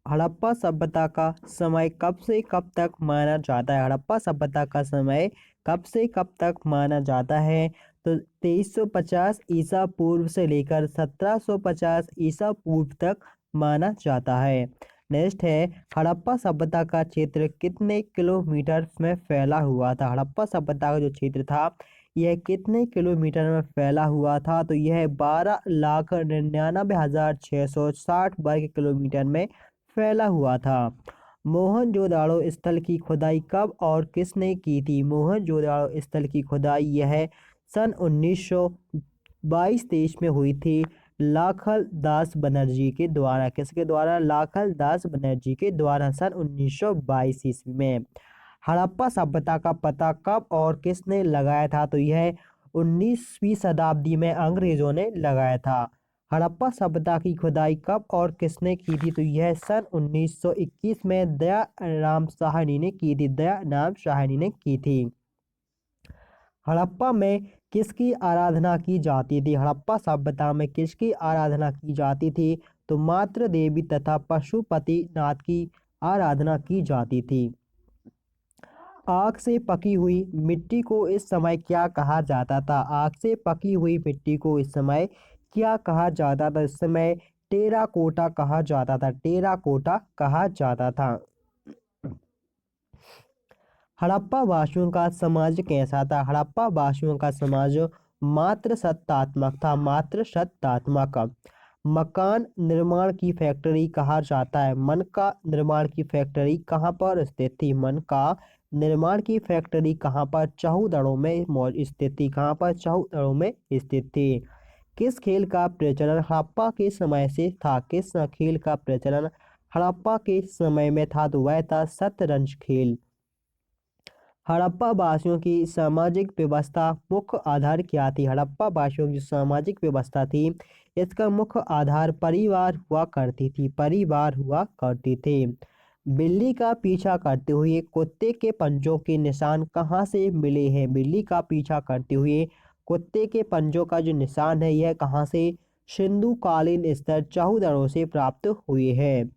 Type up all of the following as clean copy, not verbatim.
हड़प्पा सभ्यता का समय कब से कब तक माना जाता है? हड़प्पा सभ्यता का समय कब से कब तक माना जाता है? तो 2350 ईसा पूर्व से लेकर 1750 ईसा पूर्व तक माना जाता है। नेक्स्ट है, हड़प्पा सभ्यता का क्षेत्र कितने किलोमीटर में फैला हुआ था? हड़प्पा सभ्यता का जो क्षेत्र था यह कितने किलोमीटर में फैला हुआ था? तो यह 12,99,660 वर्ग किलोमीटर में फैला हुआ था। मोहनजोदाड़ो स्थल की खुदाई कब और किसने की थी? मोहनजोदाड़ो स्थल की खुदाई यह सन 1922-23 में हुई थी लाखल दास बनर्जी के द्वारा। किसके द्वारा? लाखल दास बनर्जी के द्वारा सन 1922 ईस्वी में। हड़प्पा सभ्यता का पता कब और किसने लगाया था? तो यह 19वीं शताब्दी में अंग्रेजों ने लगाया था। हड़प्पा सभ्यता की खुदाई कब और किसने की थी? तो यह सन 1921 में दयाराम साहनी ने की थी। दयाराम साहनी ने की थी। हड़प्पा में किसकी आराधना की जाती थी? हड़प्पा सभ्यता में किसकी आराधना की जाती थी? तो मातृ देवी तथा पशुपति नाथ की आराधना की जाती थी। आग से पकी हुई मिट्टी को इस समय क्या कहा जाता था? आग से पकी हुई मिट्टी को इस समय क्या कहा जाता था? इस समय टेराकोटा कहा जाता था। टेराकोटा कहा जाता था। हड़प्पा वासियों का समाज कैसा था? हड़प्पा वासियों का समाज मात्र सत्तात्मक था। मात्र सत्तात्मक। मकान निर्माण की फैक्ट्री कहा जाता है। मन का निर्माण की फैक्ट्री कहाँ पर स्थित थी? मन का निर्माण की फैक्ट्री कहाँ पर? चौहदड़ों में स्थित थी। कहाँ पर? चौहदड़ों में स्थित थी। किस खेल का प्रचलन हड़प्पा के समय से था? किस खेल का प्रचलन हड़प्पा के समय में था? तो वह था शतरंज खेल। हड़प्पा वासियों की सामाजिक व्यवस्था मुख्य आधार क्या थी? हड़प्पा वासियों की सामाजिक व्यवस्था थी, इसका मुख्य आधार परिवार हुआ करती थी। परिवार हुआ करती थी। बिल्ली का पीछा करते हुए कुत्ते के पंजों के निशान कहाँ से मिले हैं? बिल्ली का पीछा करते हुए कुत्ते के पंजों का जो निशान है यह कहाँ से? सिंधु कालीन स्तर चौहदड़ों से प्राप्त हुए हैं।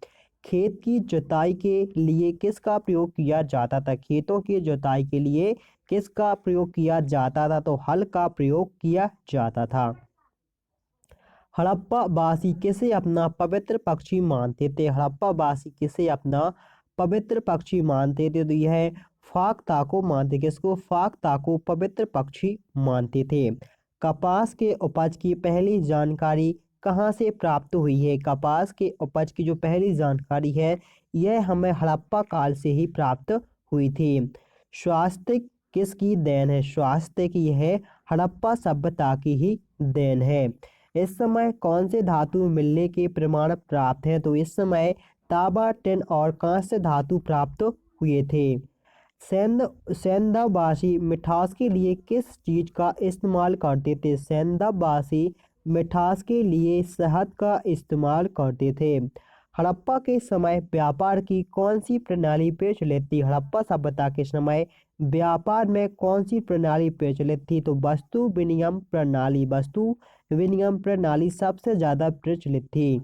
खेत की जुताई के लिए किसका प्रयोग किया जाता था? खेतों की जुताई के लिए किसका प्रयोग किया जाता था? तो हल का प्रयोग किया जाता था। हड़प्पा वासी किसे अपना पवित्र पक्षी मानते थे? हड़प्पा वासी किसे अपना पवित्र पक्षी मानते थे? तो यह फाख्ता को मानते। किसको? फाख्ता को पवित्र पक्षी मानते थे। कपास के उपज की पहली जानकारी कहाँ से प्राप्त हुई है? कपास के उपज की जो पहली जानकारी है यह हमें हड़प्पा काल से ही प्राप्त हुई थी। स्वास्थ्य किसकी देन है? स्वास्थ्य की यह हड़प्पा सभ्यता की ही देन है। इस समय कौन से धातु मिलने के प्रमाण प्राप्त हैं? तो इस समय तांबा, टिन और कांस्य धातु प्राप्त हुए थे। सेंधवासी मिठास के लिए किस चीज का इस्तेमाल करते थे? सेंधवासी मिठास के लिए शहद का इस्तेमाल करते थे। हड़प्पा के समय व्यापार की कौन सी प्रणाली प्रचलित थी? हड़प्पा सभ्यता के समय व्यापार में कौन सी प्रणाली प्रचलित थी? तो वस्तु विनिमय प्रणाली। वस्तु विनिमय प्रणाली सबसे ज्यादा प्रचलित थी।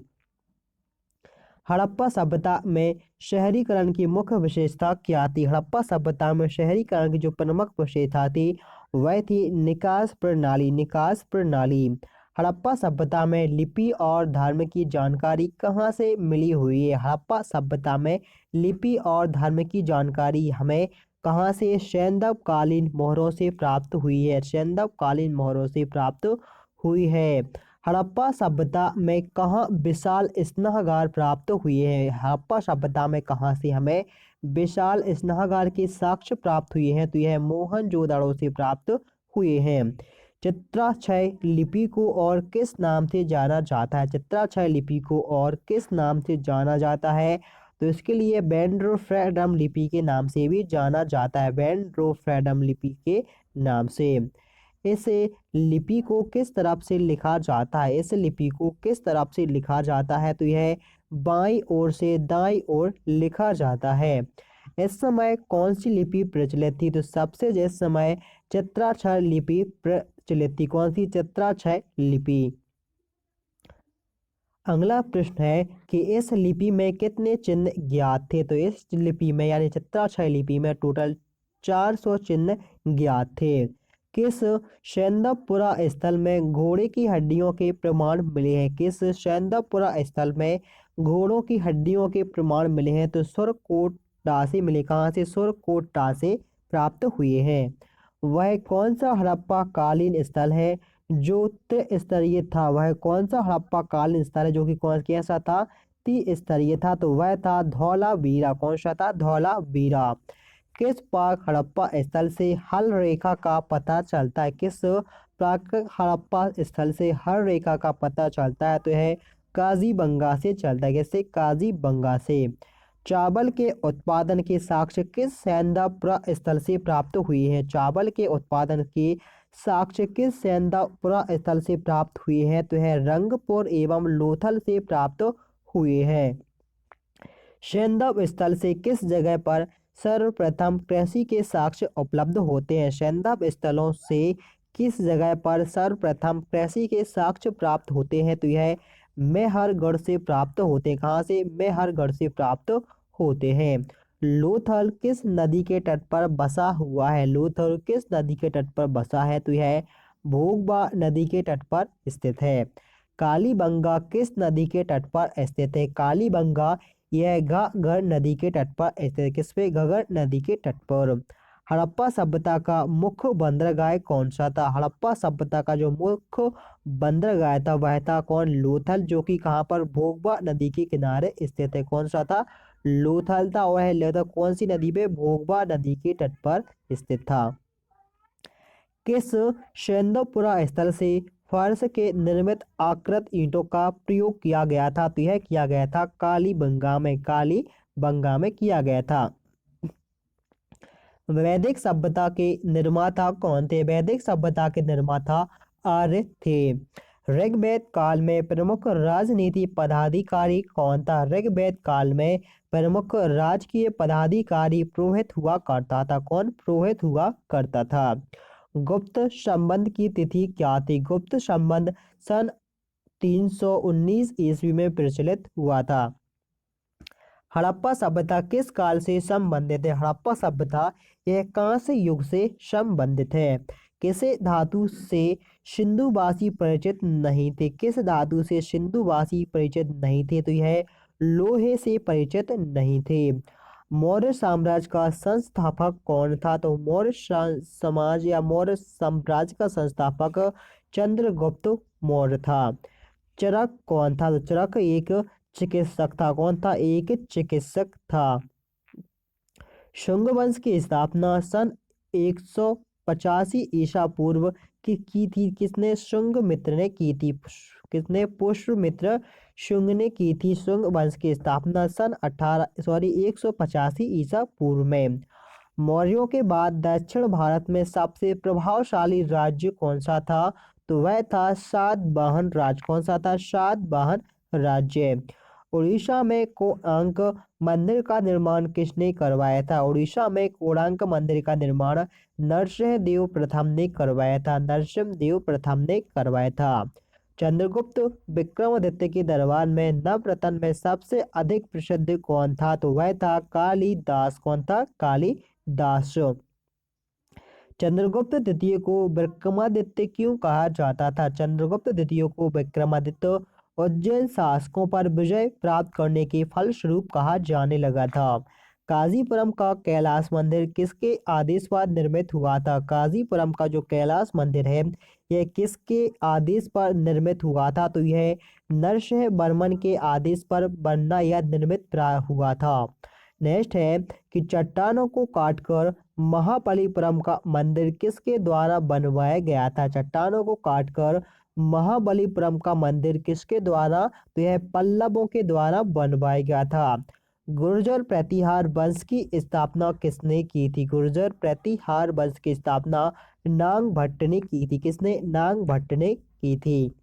हड़प्पा सभ्यता में शहरीकरण की मुख्य विशेषता क्या थी? हड़प्पा सभ्यता में शहरीकरण की जो प्रमुख विशेषता थी वह थी निकास प्रणाली। निकास प्रणाली। हड़प्पा सभ्यता में लिपि और धर्म की जानकारी कहाँ से मिली हुई है? हड़प्पा सभ्यता में लिपि और धर्म की जानकारी हमें कहाँ से? सैंधव कालीन मोहरों से प्राप्त हुई है। सैंधव कालीन मोहरों से प्राप्त हुई है। हड़प्पा सभ्यता में कहाँ विशाल स्नाहगार प्राप्त हुए हैं? हड़प्पा सभ्यता में कहाँ से हमें विशाल स्नाहगार के साक्ष्य प्राप्त हुए हैं? तो यह मोहनजोदड़ो से प्राप्त हुए हैं। चित्राक्षय लिपि को और किस नाम से जाना जाता है? चित्राक्षय लिपि को और किस नाम से जाना जाता है? तो इसके लिए वेंड्रोफ्रेडम लिपि के नाम से भी जाना जाता है। वेंड्रोफ्रेडम लिपि के नाम से। इस लिपि को किस तरफ से लिखा जाता है? इस लिपि को किस तरफ से लिखा जाता है? तो यह बाईं ओर से दाईं ओर लिखा जाता है। इस समय कौन सी लिपि प्रचलित थी? तो सबसे इस समय चित्राक्षर लिपि प्रचलित थी। कौन सी? चित्राक्षर लिपि। अगला प्रश्न है कि इस लिपि में कितने चिन्ह ज्ञात थे। तो इस लिपि में यानी चित्राक्षर लिपि में टोटल 400 चिन्ह ज्ञात थे। किस सैंदवपुरा स्थल में घोड़े की हड्डियों के प्रमाण मिले हैं। किस सैंदवपुरा स्थल में घोड़ों की हड्डियों के प्रमाण मिले हैं। तो सुरकोटा से मिले। कहाँ से? सुरकोटा से प्राप्त हुए हैं। वह कौन सा हड़प्पा कालीन स्थल है जो त्रिस्तरीय था। वह कौन सा हड़प्पा कालीन स्थल है जो कि कैसा था? त्रिस्तरीय था। तो वह था धौलावीरा। कौन सा था? धौलावीरा। किस प्राक हड़प्पा स्थल से हल रेखा का पता चलता है। किस प्राकृतिक हड़प्पा स्थल से हल रेखा का पता चलता है। तो यह काजीबंगा से चलता है। कैसे? काजीबंगा से। चावल के उत्पादन के साक्ष्य किस सैंदवपुरा स्थल से प्राप्त हुए हैं। चावल के उत्पादन के साक्ष्य किस सैंदवपुरा स्थल से प्राप्त हुए हैं। तो है रंगपुर एवं लोथल से प्राप्त हुए हैं। सैंदव स्थल से किस जगह पर सर्वप्रथम कृषि के साक्ष्य उपलब्ध होते हैं। सैंदव स्थलों से किस जगह पर सर्वप्रथम कृषि के साक्ष्य प्राप्त होते हैं। तो यह मेहरगढ़ से प्राप्त होते हैं। कहाँ से? मेहरगढ़ से प्राप्त होते हैं। लोथल किस नदी के तट पर बसा हुआ है। लोथल किस नदी के तट पर बसा है। तो यह भोगबा नदी के तट पर स्थित है। कालीबंगा किस नदी के तट पर स्थित है। कालीबंगा यह घाघर नदी के तट पर स्थित है। किस पे? घाघर नदी के तट पर। हड़प्पा सभ्यता का मुख्य बंदरगाह कौन सा था। हड़प्पा सभ्यता का जो मुख्य बंदरगाह था वह था कौन? लोथल, जो कि कहाँ पर? भोगबा नदी के किनारे स्थित है। कौन सा था? लोथल था। वह लोथल कौन सी नदी पे? भोगबा नदी के तट पर स्थित था। किस सैंदवपुरा स्थल से फर्श के निर्मित आकृत ईंटों का प्रयोग किया गया था। तो यह किया गया था कालीबंगा में। कालीबंगा में किया गया था। वैदिक सभ्यता के निर्माता कौन थे। वैदिक सभ्यता के निर्माता आर्य थे। ऋग्वेद काल में प्रमुख राजनीति पदाधिकारी कौन था। ऋग्वेद काल में प्रमुख राजकीय पदाधिकारी पुरोहित हुआ करता था। कौन? पुरोहित हुआ करता था। गुप्त संबंध की तिथि क्या थी। गुप्त संबंध सन 319 ईस्वी में प्रचलित हुआ था। हड़प्पा सभ्यता किस काल से संबंधित है। हड़प्पा सभ्यता यह कांस्य युग से संबंधित है। किसे धातु से सिंधुवासी परिचित नहीं थे। किस धातु से सिंधुवासी परिचित नहीं थे। तो यह लोहे से परिचित नहीं थे। मौर्य साम्राज्य का संस्थापक कौन था। तो मौर्य समाज या मौर्य साम्राज्य का संस्थापक चंद्रगुप्त मौर्य था। चरक कौन था। तो चरक एक चिकित्सक था। कौन था? एक चिकित्सक था। शुंग वंश की स्थापना सन 185 ईसा पूर्व की थी। किसने? शुंगमित्र ने की थी। किसने? पुष्यमित्र शुंग ने की थी शुंग वंश की स्थापना सन 185 ईसा पूर्व में। मौर्यों के बाद दक्षिण भारत में सबसे प्रभावशाली राज्य कौन सा था। तो वह था सातवाहन राज्य। कौन सा था? सातवाहन राज्य। उड़ीसा में कोणार्क मंदिर का निर्माण किसने करवाया था। उड़ीसा में कोणार्क मंदिर का निर्माण नरसिंहदेव प्रथम ने करवाया था। नरसिंहदेव प्रथम ने करवाया था। चंद्रगुप्त विक्रमादित्य के दरबार में नवरत्न में सबसे अधिक प्रसिद्ध कौन था। तो वह था कालिदास। कौन था? कालिदास। चंद्रगुप्त द्वितीय को विक्रमादित्य क्यों कहा जाता था। चंद्रगुप्त द्वितीय को विक्रमादित्य उज्जैन शासकों पर विजय प्राप्त करने के फलस्वरूप कहा जाने लगा था। काजीपुरम का कैलाश मंदिर किसके आदेश पर निर्मित हुआ था। काजीपुरम का जो कैलाश मंदिर है यह किसके आदेश पर निर्मित हुआ था। तो यह नरसिंह वर्मन के आदेश पर बनना या निर्मित हुआ था। नेक्स्ट है कि चट्टानों को काटकर महाबलीपुरम का मंदिर किसके द्वारा बनवाया गया था। चट्टानों को काटकर महाबलीपुरम का मंदिर किसके द्वारा। तो यह पल्लवों के द्वारा बनवाया गया था। गुर्जर प्रतिहार वंश की स्थापना किसने की थी। गुर्जर प्रतिहार वंश की स्थापना नाग भट्ट ने की थी। किसने? नाग भट्ट ने की थी।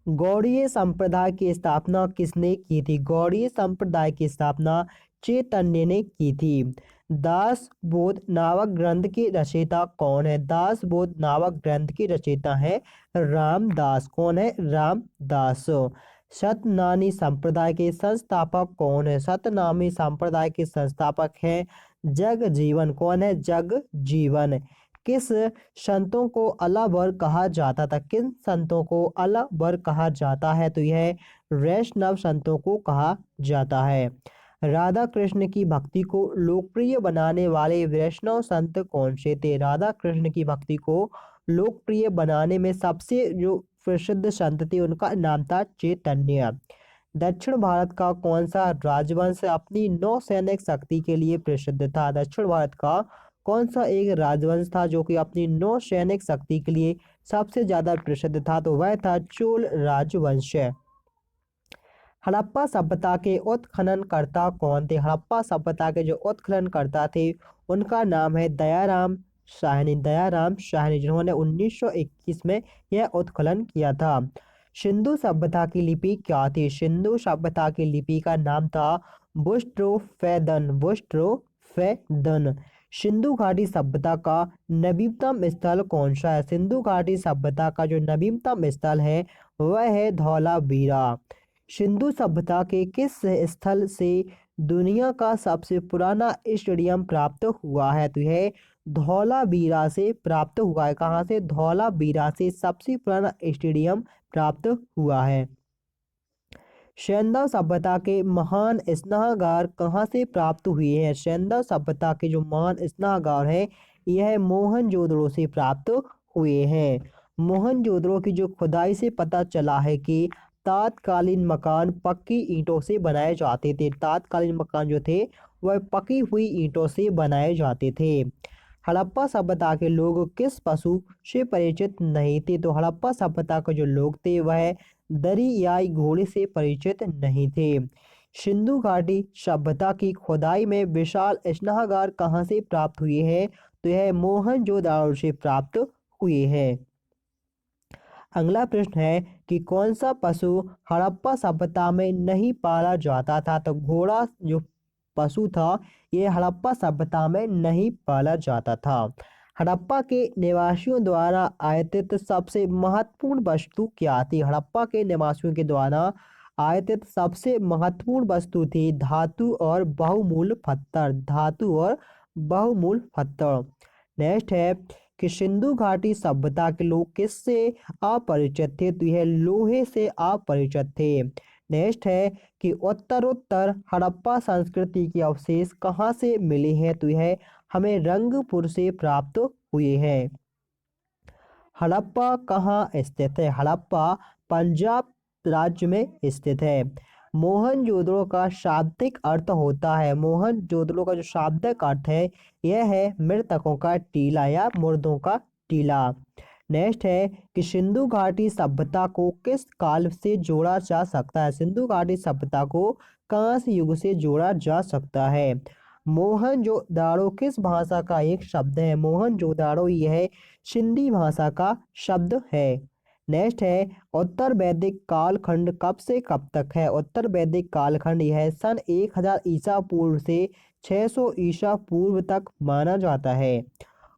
गौड़ीय संप्रदाय की स्थापना किसने की थी। गौड़ीय संप्रदाय की स्थापना चैतन्य ने की थी। दासबोध नामक ग्रंथ की रचयिता कौन है। दासबोध नामक ग्रंथ की रचयिता है रामदास। कौन है? रामदास। सतनामी संप्रदाय के संस्थापक कौन है? सतनामी संप्रदाय के संस्थापक हैं जगजीवन। कौन है? जगजीवन। किस संतों को अलावर कहा जाता था? किन संतों को अलावर कहा जाता है? तो यह वैष्णव संतों को कहा जाता है। राधा कृष्ण की भक्ति को लोकप्रिय बनाने वाले वैष्णव संत कौन से थे? राधा कृष्ण की भक्ति को लोकप्रिय बनाने में सबसे जो प्रसिद्ध संत थे उनका नाम था चैतन्य। दक्षिण भारत का कौन सा राजवंश अपनी नौसैनिक शक्ति के लिए प्रसिद्ध था? दक्षिण भारत का कौन सा एक राजवंश था जो कि अपनी नौसैनिक शक्ति के लिए सबसे ज्यादा प्रसिद्ध था? तो वह था चोल राजवंश। हड़प्पा सभ्यता के उत्खननकर्ता कौन थे? हड़प्पा सभ्यता के जो उत्खननकर्ता थे उनका नाम है दयाराम साहनी। दयाराम साहनी, जिन्होंने 1921 में यह उत्खनन किया था। सिंधु सभ्यता की लिपि क्या थी? सिंधु सभ्यता की लिपि का नाम था बुस्ट्रोफेदन। बुस्ट्रोफेदन। सिंधु घाटी सभ्यता का नवीनतम स्थल कौन सा है? सिंधु घाटी सभ्यता का जो नवीनतम स्थल है वह है धौलावीरा। सिंधु सभ्यता के किस स्थल से दुनिया का सबसे पुराना स्टेडियम प्राप्त हुआ है? तो यह धौलावीरा से प्राप्त हुआ है। कहाँ से? धौलावीरा से सबसे पुराना स्टेडियम प्राप्त हुआ है। सैंधव सभ्यता के महान स्नाहगार कहाँ से प्राप्त हुए हैं? सैंधव सभ्यता के जो महान स्नाहगार हैं यह मोहनजोदड़ो से प्राप्त हुए हैं। मोहनजोदड़ो की जो खुदाई से पता चला है कि तात्कालीन मकान पक्की ईंटों से बनाए जाते थे। तात्कालीन मकान जो थे वह पकी हुई ईंटों से बनाए जाते थे। हड़प्पा सभ्यता के लोग किस पशु से परिचित नहीं थे? तो हड़प्पा सभ्यता के जो लोग थे वह दरियाई घोड़े से परिचित नहीं थे। सिंधु घाटी सभ्यता की खुदाई में विशाल स्नाहगार कहाँ से प्राप्त हुए हैं? तो यह मोहनजोदड़ो से प्राप्त हुए हैं। अगला प्रश्न है कि कौन सा पशु हड़प्पा सभ्यता में नहीं पाला जाता था? तो घोड़ा जो पशु था यह हड़प्पा सभ्यता में नहीं पाला जाता था। हड़प्पा के निवासियों द्वारा आयातित सबसे महत्वपूर्ण वस्तु क्या थी? हड़प्पा के निवासियों के द्वारा आयातित सबसे महत्वपूर्ण वस्तु थी धातु और बहुमूल्य पत्थर। धातु और बहुमूल्य पत्थर। नेक्स्ट है कि सिंधु घाटी सभ्यता के लोग किससे अपरिचित थे? तो यह लोहे से अपरिचित थे। नेक्स्ट है कि उत्तरोत्तर हड़प्पा संस्कृति के अवशेष कहाँ से मिले हैं? तो यह हमें रंगपुर से प्राप्त हुए हैं। हड़प्पा कहाँ स्थित है? हड़प्पा पंजाब राज्य में स्थित है। मोहनजोदड़ो का शाब्दिक अर्थ होता है। मोहनजोदड़ो का जो शाब्दिक अर्थ है यह है मृतकों का टीला या मुर्दों का टीला। नेक्स्ट है कि सिंधु घाटी सभ्यता को किस काल से जोड़ा जा सकता है? सिंधु घाटी सभ्यता को कांस्य युग से जोड़ा जा सकता है। मोहनजोदाड़ो किस भाषा का एक शब्द है? मोहनजोदाड़ो यह सिंधी भाषा का शब्द है। नेक्स्ट है उत्तर वैदिक कालखंड कब से कब तक है? उत्तर वैदिक कालखंड यह सन 1000 ईसा पूर्व से 600 ईसा पूर्व तक माना जाता है।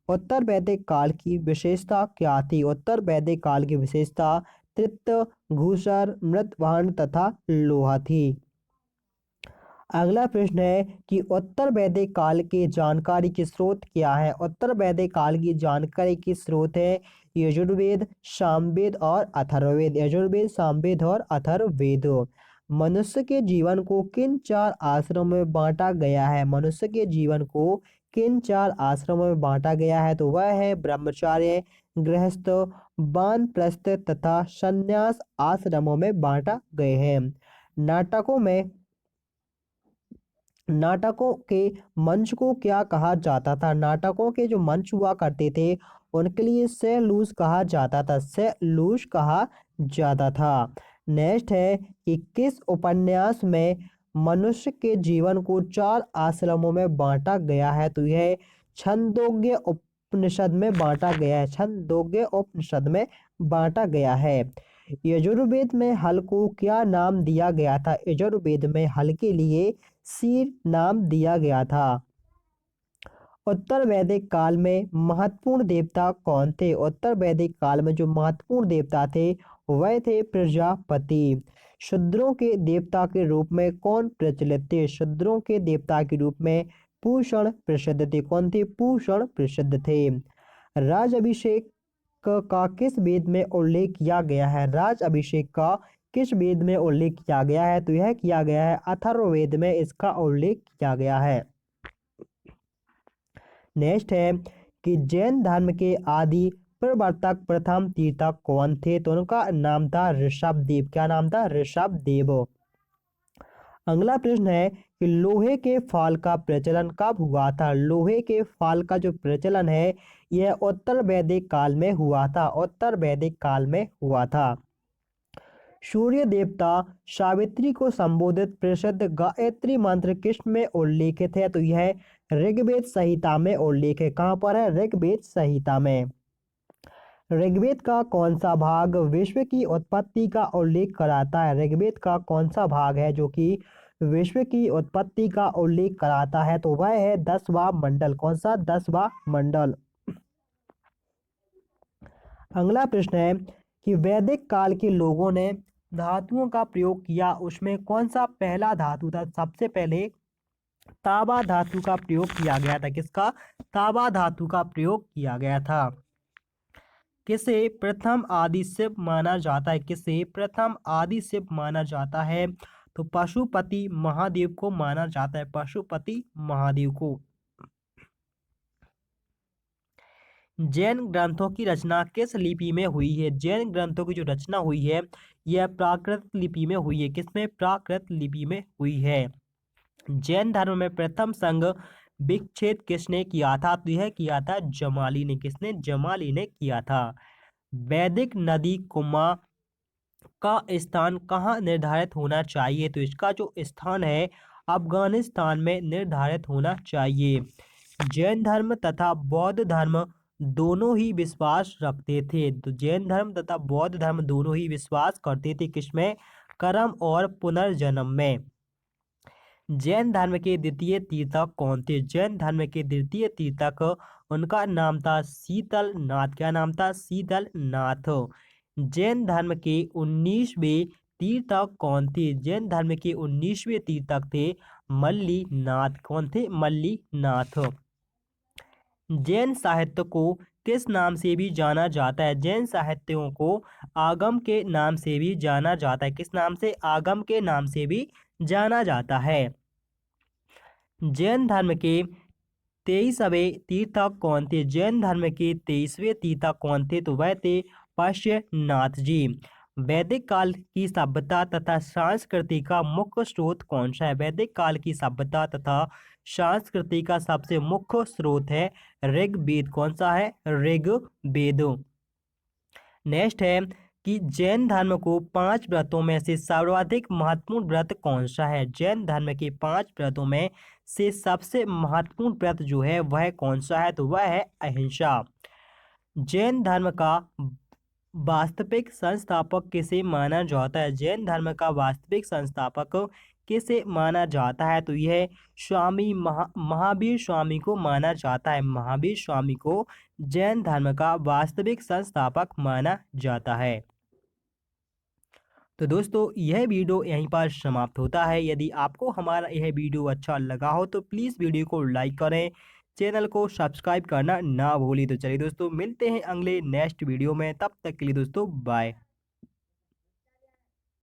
उत्तर वैदिक काल की विशेषता क्या थी? उत्तर वैदिक काल की विशेषता तृतीय, घूसर, मृतभांड तथा लोहा थी। अगला प्रश्न है कि उत्तर वैदिक काल के जानकारी के स्रोत क्या है? उत्तर वैदिक काल की जानकारी के स्रोत है यजुर्वेद, सामवेद और अथर्ववेद। यजुर्वेद, सामवेद और अथर्ववेद। मनुष्य के जीवन को किन 4 आश्रमों में बांटा गया है? मनुष्य के जीवन को किन 4 आश्रमों में बांटा गया है? तो वह है ब्रह्मचार्य, गृहस्थ, वानप्रस्थ तथा संन्यास आश्रमों में बांटा गए हैं। नाटकों के मंच को क्या कहा जाता था? नाटकों के जो मंच हुआ करते थे उनके लिए सैलूस कहा जाता था। सैलूस कहा जाता था। नेक्स्ट है कि किस उपन्यास में मनुष्य के जीवन को 4 आश्रमों में बांटा गया है? तो यह छंदोग्य उपनिषद में बांटा गया है। छंदोग्य उपनिषद में बांटा गया है। यजुर्वेद में हल को क्या नाम दिया गया था? यजुर्वेद में हल के लिए शीर नाम दिया गया था। उत्तर वैदिक काल में महत्वपूर्ण देवता कौन थे? उत्तर वैदिक काल में जो महत्वपूर्ण देवता थे वह थे प्रजापति। शूद्रों के देवता के रूप में कौन प्रचलित थे? शूद्रों के देवता के रूप में पूषण प्रसिद्ध थे। कौन थे? पूषण प्रसिद्ध थे। राज अभिषेक का किस वेद में उल्लेख किया गया है? राज अभिषेक का किस वेद में उल्लेख किया गया है? तो यह किया गया है अथर्ववेद में इसका उल्लेख किया गया है। नेक्स्ट है कि जैन धर्म के आदि प्रवर्तक प्रथम तीर्थक कौन थे? तो उनका नाम था ऋषभदेव। क्या नाम था? ऋषभदेव। अगला प्रश्न है कि लोहे के फाल का प्रचलन कब हुआ था? लोहे के फाल का जो प्रचलन है यह उत्तर वैदिक काल में हुआ था। उत्तर वैदिक काल में हुआ था। सूर्य देवता सावित्री को संबोधित प्रसिद्ध गायत्री मंत्र किस में उल्लेखित है? तो यह ऋग्वेद संहिता में उल्लेख है। कहाँ पर है? ऋग्वेद संहिता में। ऋग्वेद का कौन सा भाग विश्व की उत्पत्ति का उल्लेख कराता है? ऋग्वेद का कौन सा भाग है जो कि विश्व की उत्पत्ति का उल्लेख कराता है? तो वह है 10वां मंडल। कौन सा? 10वां मंडल। अगला प्रश्न है कि वैदिक काल के लोगों ने धातुओं का प्रयोग किया, उसमें कौन सा पहला धातु था? सबसे पहले तांबा धातु का प्रयोग किया गया था। किसका? तांबा धातु का प्रयोग किया गया था। किसे प्रथम आदि शिव माना जाता है? किसे प्रथम आदि शिव माना जाता है? तो पशुपति महादेव को माना जाता है। पशुपति महादेव को। जैन ग्रंथों की रचना किस लिपि में हुई है? जैन ग्रंथों की जो रचना हुई है यह प्राकृत लिपि में हुई है। किसमें? प्राकृत लिपि में हुई है। जैन धर्म में प्रथम संघ विच्छेद किसने किया था? तो यह किया था जमाली ने। किसने? जमाली ने किया था। वैदिक नदी कुमा का स्थान कहाँ निर्धारित होना चाहिए? तो इसका जो स्थान है अफगानिस्तान में निर्धारित होना चाहिए। जैन धर्म तथा बौद्ध धर्म दोनों ही विश्वास रखते थे। तो जैन धर्म तथा बौद्ध धर्म दोनों ही विश्वास करते थे किसमें? कर्म और पुनर्जन्म में। जैन धर्म के द्वितीय तीर्थक कौन थे? जैन धर्म के द्वितीय तीर्थक उनका नाम था शीतल नाथ। क्या नाम था? शीतल नाथ। जैन धर्म के 19वें तीर्थक कौन थे? जैन धर्म के 19वें तीर्थक थे मल्लीनाथ। कौन थे? मल्लीनाथ। जैन साहित्य को किस नाम से भी जाना जाता है? जैन साहित्यों को आगम के नाम से भी जाना जाता है। किस नाम से? आगम के नाम से भी जाना जाता है। जैन धर्म के 23वें तीर्थक कौन थे? जैन धर्म के 23वें तीर्थक कौन थे? तो वह थे पश्यनाथ जी। वैदिक काल की सभ्यता तथा संस्कृति का मुख्य स्रोत कौन सा है? वैदिक काल की सभ्यता तथा संस्कृति का सबसे मुख्य स्रोत है ऋग्वेद। कौन सा है? ऋग्वेद। नेक्स्ट है कि जैन धर्म को 5 व्रतों में से सर्वाधिक महत्वपूर्ण व्रत कौन सा है? जैन धर्म के 5 व्रतों में से सबसे महत्वपूर्ण व्रत जो है वह कौन सा है? तो वह है अहिंसा। जैन धर्म का वास्तविक संस्थापक किसे माना जाता है? जैन धर्म का वास्तविक संस्थापक किसे माना जाता है? तो यह स्वामी महावीर स्वामी को माना जाता है। महावीर स्वामी को जैन धर्म का वास्तविक संस्थापक माना जाता है। तो दोस्तों यह वीडियो यहीं पर समाप्त होता है। यदि आपको हमारा यह वीडियो अच्छा लगा हो तो प्लीज़ वीडियो को लाइक करें, चैनल को सब्सक्राइब करना ना भूलें। तो चलिए दोस्तों मिलते हैं अगले नेक्स्ट वीडियो में, तब तक के लिए दोस्तों बाय।